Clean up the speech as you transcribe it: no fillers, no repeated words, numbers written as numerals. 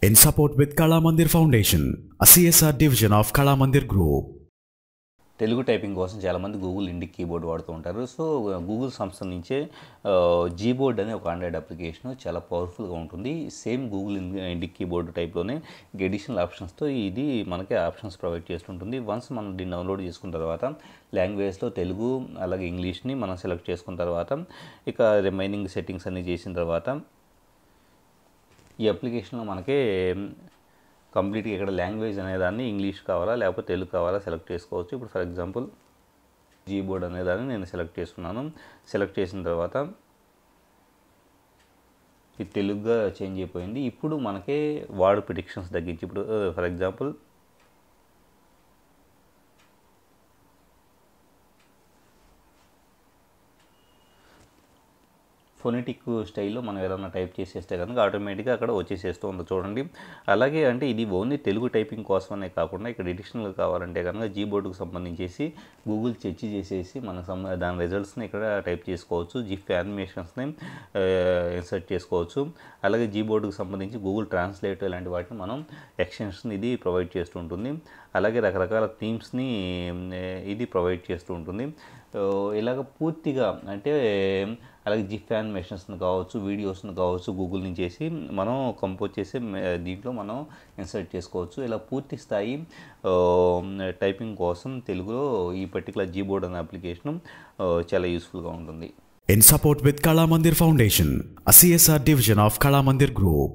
in support with Kala Mandir Foundation, a CSR division of Kala Mandir Group. Telugu typing కోసం చాలామంది Google Indic keyboard వాడుతూ ఉంటారు. So Google సంస్థ నుంచే Gboard అనే ఒక ఆండ్రాయిడ్ అప్లికేషన్ చాలా పవర్ఫుల్గా ఉంటుంది. సేమ్ గూగుల్ ఇండిక్ కీబోర్డ్ టైప్లోనే అడిషనల్ ఆప్షన్స్తో ఇది మనకి ఆప్షన్స్ ప్రొవైడ్ చేస్తుంటుంది. వన్స్ మనం దీన్ని డౌన్లోడ్ చేసుకున్న తర్వాత లాంగ్వేజ్లో తెలుగు అలాగే ఇంగ్లీష్ని మనం సెలెక్ట్ చేసుకున్న తర్వాత ఇక రిమైనింగ్ సెట్టింగ్స్ అన్నీ చేసిన తర్వాత ఈ అప్లికేషన్లో మనకి కంప్లీట్గా ఇక్కడ లాంగ్వేజ్ అనేదాన్ని ఇంగ్లీష్ కావాలా లేకపోతే తెలుగు కావాలా సెలెక్ట్ చేసుకోవచ్చు. ఇప్పుడు ఫర్ ఎగ్జాంపుల్ జీబోర్డ్ అనేదాన్ని నేను సెలెక్ట్ చేసుకున్నాను. సెలెక్ట్ చేసిన తర్వాత ఇది తెలుగుగా చేంజ్ అయిపోయింది. ఇప్పుడు మనకి వర్డ్ ప్రిడిక్షన్స్ తగ్గించి ఇప్పుడు ఫర్ ఎగ్జాంపుల్ ఫొనెటిక్ స్టైల్లో మనం ఏదైనా టైప్ చేసేస్తే కనుక ఆటోమేటిక్గా అక్కడ వచ్చేసేస్తూ ఉంది చూడండి. అలాగే అంటే ఇది ఓన్లీ తెలుగు టైపింగ్ కోసమనే కాకుండా ఇక్కడ ఎడిషనల్గా కావాలంటే కనుక జీబోర్డుకు సంబంధించేసి గూగుల్ సెర్చ్ చేసేసి మనకు దాని రిజల్ట్స్ని ఇక్కడ టైప్ చేసుకోవచ్చు. జిఫ్ యానిమేషన్స్ని ఇన్సర్ట్ చేసుకోవచ్చు. అలాగే జీబోర్డుకు సంబంధించి గూగుల్ ట్రాన్స్లేట్ ఇలాంటి వాటిని మనం ఎక్స్టెన్షన్ ఇది ప్రొవైడ్ చేస్తూ ఉంటుంది. అలాగే రకరకాల థీమ్స్ని ఇది ప్రొవైడ్ చేస్తూ ఉంటుంది. ఇలాగ పూర్తిగా అంటే అలాగే జిఫ్ యానిమేషన్స్ని కావచ్చు, వీడియోస్ని కావచ్చు గూగుల్ నుంచి చేసి మనం కంపోజ్ చేసి దీంట్లో మనం ఇన్సర్ట్ చేసుకోవచ్చు. ఇలా పూర్తి స్థాయి టైపింగ్ కోసం తెలుగులో ఈ పర్టికులర్ జీబోర్డ్ అనే అప్లికేషన్ చాలా యూస్ఫుల్గా ఉంటుంది. In support with Kala Mandir Foundation, a CSR division of Kala Mandir Group.